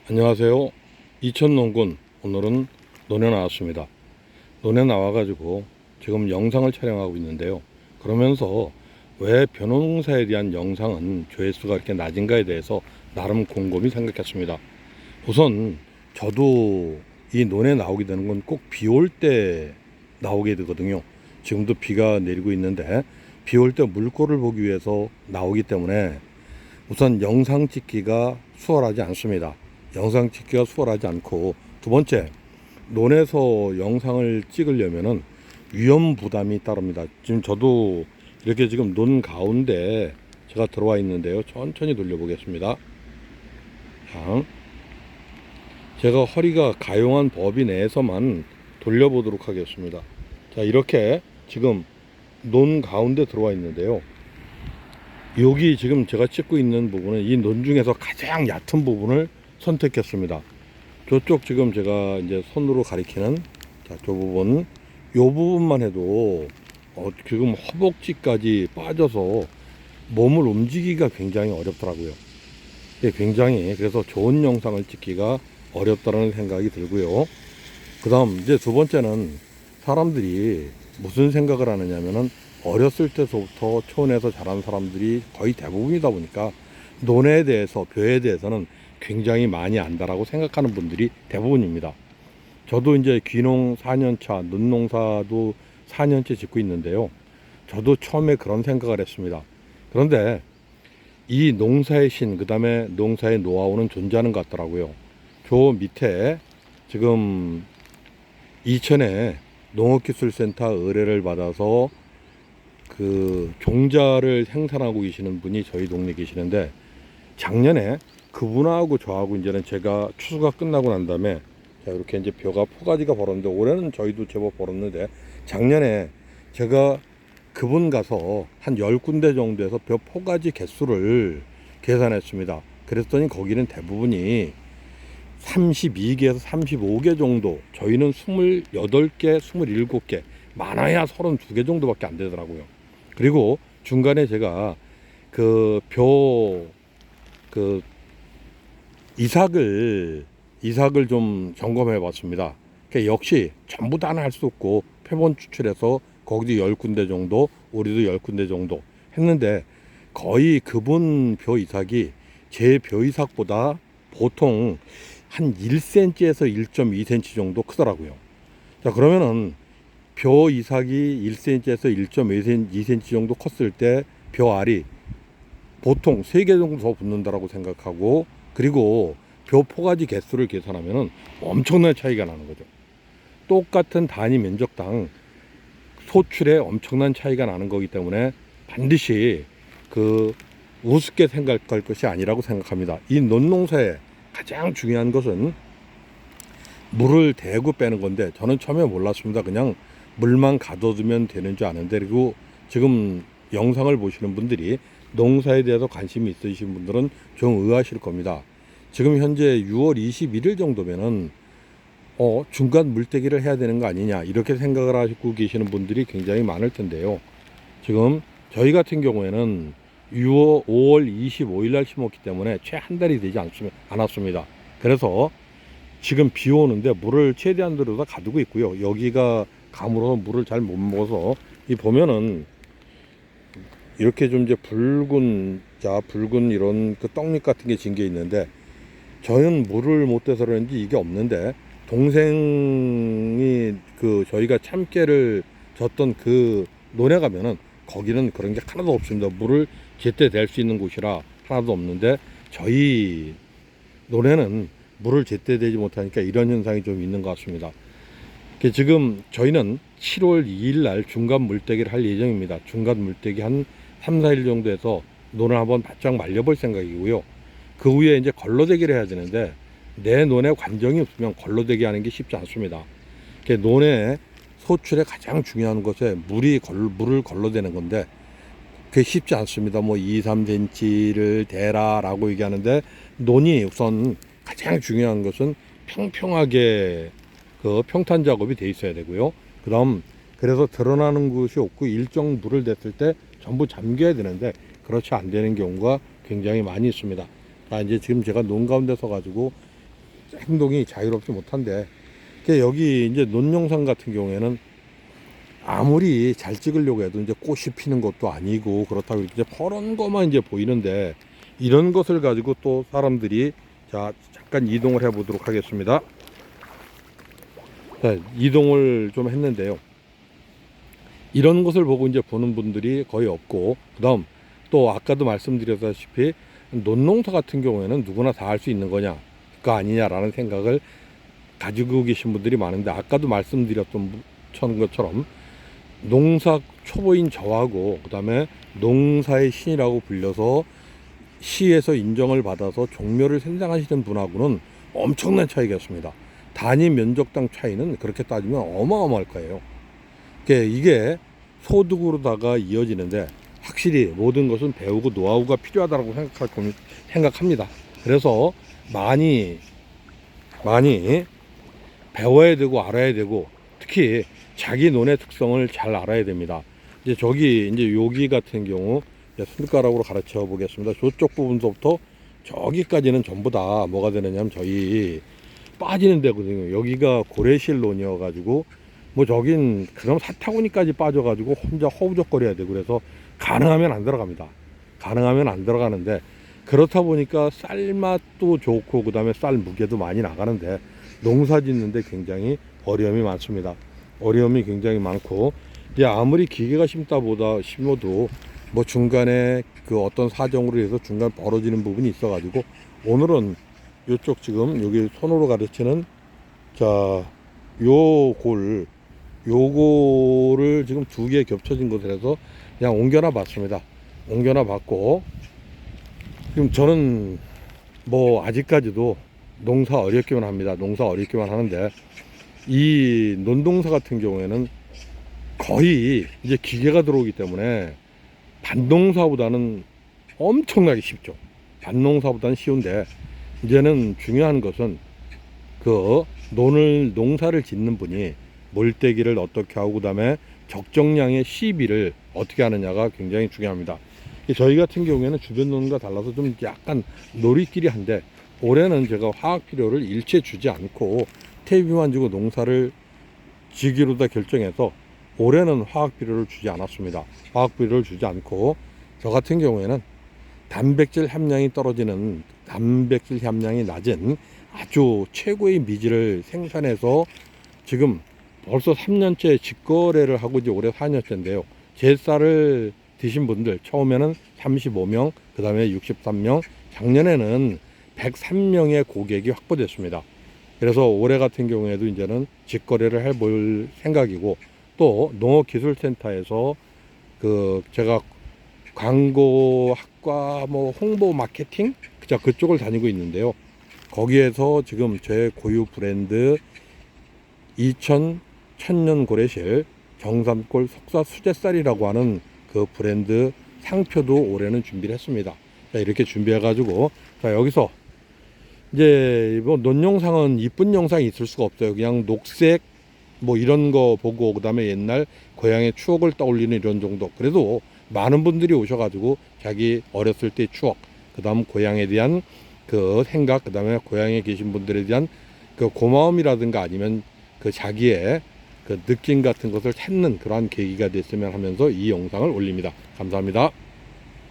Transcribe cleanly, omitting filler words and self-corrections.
안녕하세요. 이천농군. 오늘은 논에 나왔습니다. 논에 나와가지고 지금 영상을 촬영하고 있는데요. 그러면서 왜 벼농사에 대한 영상은 조회수가 이렇게 낮은가에 대해서 나름 곰곰이 생각했습니다. 우선 저도 이 논에 나오게 되는 건 꼭 비 올 때 나오게 되거든요. 지금도 비가 내리고 있는데 비 올 때 물꼬를 보기 위해서 나오기 때문에 우선 영상 찍기가 수월하지 않습니다. 영상 찍기가 수월하지 않고, 두 번째, 논에서 영상을 찍으려면은 위험 부담이 따릅니다. 지금 저도 이렇게 지금 논 가운데 제가 들어와 있는데요. 천천히 돌려보겠습니다. 자, 제가 허리가 가용한 범위 내에서만 돌려보도록 하겠습니다. 자, 이렇게 지금 논 가운데 들어와 있는데요. 여기 지금 제가 찍고 있는 부분은 이 논 중에서 가장 얕은 부분을 선택했습니다. 저쪽 지금 제가 이제 손으로 가리키는 자, 저 부분, 요 부분만 해도 지금 허벅지까지 빠져서 몸을 움직이기가 굉장히 어렵더라고요. 굉장히 그래서 좋은 영상을 찍기가 어렵다는 생각이 들고요. 그 다음 이제 두 번째는 사람들이 무슨 생각을 하느냐면은 어렸을 때부터 초원에서 자란 사람들이 거의 대부분이다 보니까 논에 대해서, 벼에 대해서는 굉장히 많이 안다라고 생각하는 분들이 대부분입니다. 저도 이제 귀농 4년차, 논농사도 4년째 짓고 있는데요. 저도 처음에 그런 생각을 했습니다. 그런데 이 농사의 신, 그 다음에 농사의 노하우는 존재하는 것 같더라고요. 저 밑에 지금 이천에 농업기술센터 의뢰를 받아서 그 종자를 생산하고 계시는 분이 저희 동네에 계시는데, 작년에 그분하고 저하고 이제는 제가 추수가 끝나고 난 다음에 자, 이렇게 이제 벼가 포가지가 벌었는데, 올해는 저희도 제법 벌었는데, 작년에 제가 그분 가서 한 10군데 정도에서 벼 포가지 개수를 계산했습니다. 그랬더니 거기는 대부분이 32개에서 35개 정도, 저희는 28개, 27개, 많아야 32개 정도밖에 안 되더라고요. 그리고 중간에 제가 그 이삭을 좀 점검해 봤습니다. 그러니까 역시 전부 다는 할 수 없고 표본 추출해서 거기도 10군데 정도, 우리도 10군데 정도 했는데, 거의 그분 벼 이삭이 제 벼 이삭보다 보통 한 1cm에서 1.2cm 정도 크더라고요. 자, 그러면은 벼 이삭이 1cm에서 1.2cm 정도 컸을 때 벼 알이 보통 3개 정도 더 붙는다라고 생각하고, 그리고 벼 포가지 개수를 계산하면 엄청난 차이가 나는 거죠. 똑같은 단위 면적당 소출에 엄청난 차이가 나는 거기 때문에 반드시 그 우습게 생각할 것이 아니라고 생각합니다. 이 논농사에 가장 중요한 것은 물을 대고 빼는 건데, 저는 처음에 몰랐습니다. 그냥 물만 가둬두면 되는 줄 아는데, 그리고 지금 영상을 보시는 분들이 농사에 대해서 관심이 있으신 분들은 좀 의아하실 겁니다. 지금 현재 6월 21일 정도면은 중간 물대기를 해야 되는 거 아니냐, 이렇게 생각을 하시고 계시는 분들이 굉장히 많을 텐데요. 지금 저희 같은 경우에는 5월 25일 날 심었기 때문에 채 한 달이 되지 않았습니다. 그래서 지금 비 오는데 물을 최대한 들여다 가두고 있고요. 여기가 감으로 물을 잘 못 먹어서, 이 보면은 이렇게 좀 이제 붉은 이런 그 떡잎 같은 게 진 게 있는데, 저는 물을 못 대서 그런지 이게 없는데, 동생이 그 저희가 참깨를 졌던 그 논에 가면은 거기는 그런 게 하나도 없습니다. 물을 제때 댈 수 있는 곳이라 하나도 없는데, 저희 논에는 물을 제때 대지 못하니까 이런 현상이 좀 있는 것 같습니다. 지금 저희는 7월 2일 날 중간 물대기를 할 예정입니다. 중간 물대기 한 3, 4일 정도 해서 논을 한번 바짝 말려볼 생각이고요. 그 후에 이제 걸러대기를 해야 되는데, 내 논에 관정이 없으면 걸러대기 하는 게 쉽지 않습니다. 논의 소출에 가장 중요한 것에 물을 걸러대는 건데, 그게 쉽지 않습니다. 뭐 2, 3cm를 대라라고 얘기하는데, 논이 우선 가장 중요한 것은 평평하게 그 평탄 작업이 돼 있어야 되고요. 그 다음, 그래서 드러나는 것이 없고 일정 물을 댔을 때 전부 잠겨야 되는데, 그렇지 안 되는 경우가 굉장히 많이 있습니다. 이제 지금 제가 논 가운데 서 가지고 행동이 자유롭지 못한데, 여기 이제 논영상 같은 경우에는 아무리 잘 찍으려고 해도 이제 꽃이 피는 것도 아니고 그렇다고 이렇게 퍼런 것만 이제 보이는데, 이런 것을 가지고 또 사람들이, 자, 잠깐 이동을 해 보도록 하겠습니다. 자, 이동을 좀 했는데요. 이런 것을 보고 이제 보는 분들이 거의 없고, 그다음 또 아까도 말씀드렸다시피 논농사 같은 경우에는 누구나 다 할 수 있는 거냐, 그거 아니냐라는 생각을 가지고 계신 분들이 많은데, 아까도 말씀드렸던 것처럼 농사 초보인 저하고 그다음에 농사의 신이라고 불려서 시에서 인정을 받아서 종묘를 생산하시는 분하고는 엄청난 차이가 있습니다. 단위 면적당 차이는 그렇게 따지면 어마어마할 거예요. 이게 소득으로다가 이어지는데, 확실히 모든 것은 배우고 노하우가 필요하다고 생각합니다. 그래서 많이 배워야 되고 알아야 되고, 특히 자기 논의 특성을 잘 알아야 됩니다. 이제 여기 같은 경우 손가락으로 가르쳐 보겠습니다. 저쪽 부분부터 저기까지는 전부 다 뭐가 되느냐면 저희 빠지는 데거든요. 여기가 고래실론이어 가지고 뭐 저긴 그럼 사타구니까지 빠져가지고 혼자 허우적거려야 되고, 그래서 가능하면 안 들어갑니다. 가능하면 안 들어가는데, 그렇다 보니까 쌀맛도 좋고 그다음에 쌀 무게도 많이 나가는데, 농사 짓는데 굉장히 어려움이 많습니다. 어려움이 굉장히 많고, 이제 아무리 기계가 심어도 뭐 중간에 그 어떤 사정으로 해서 중간 벌어지는 부분이 있어가지고, 오늘은 요쪽 지금 여기 손으로 가르치는, 자, 요거를 지금 두 개 겹쳐진 것을 해서 그냥 옮겨놔 봤습니다. 옮겨놔 봤고, 지금 저는 뭐 아직까지도 농사 어렵기만 합니다. 농사 어렵기만 하는데, 이 논동사 같은 경우에는 거의 이제 기계가 들어오기 때문에 밭농사보다는 엄청나게 쉽죠. 밭농사보다는 쉬운데, 이제는 중요한 것은 그 농사를 짓는 분이 몰대기를 어떻게 하고 그다음에 적정량의 시비를 어떻게 하느냐가 굉장히 중요합니다. 저희 같은 경우에는 주변 농과 달라서 좀 약간 놀이끼리 한데, 올해는 제가 화학 비료를 일체 주지 않고 퇴비만 주고 농사를 지기로 다 결정해서 올해는 화학 비료를 주지 않았습니다. 화학 비료를 주지 않고, 저 같은 경우에는 단백질 함량이 낮은 아주 최고의 미지를 생산해서 지금 벌써 3년째 직거래를 하고 이제 올해 4년째인데요. 제 쌀을 드신 분들 처음에는 35명, 그 다음에 63명, 작년에는 103명의 고객이 확보됐습니다. 그래서 올해 같은 경우에도 이제는 직거래를 해볼 생각이고, 또 농업기술센터에서 제가 광고학과 뭐 홍보 마케팅 그쪽을 다니고 있는데요. 거기에서 지금 제 고유 브랜드 천년 고래실 정삼골 석사 수제쌀이라고 하는 그 브랜드 상표도 올해는 준비를 했습니다. 자, 이렇게 준비해 가지고, 자, 여기서 이제 뭐 논영상은 이쁜 영상이 있을 수가 없어요. 그냥 녹색 뭐 이런 거 보고 그다음에 옛날 고향의 추억을 떠올리는 이런 정도. 그래도 많은 분들이 오셔가지고 자기 어렸을 때 추억, 그다음 고향에 대한 그 생각, 그다음에 고향에 계신 분들에 대한 그 고마움이라든가 아니면 그 자기의 그 느낌 같은 것을 찾는 그러한 계기가 됐으면 하면서 이 영상을 올립니다. 감사합니다.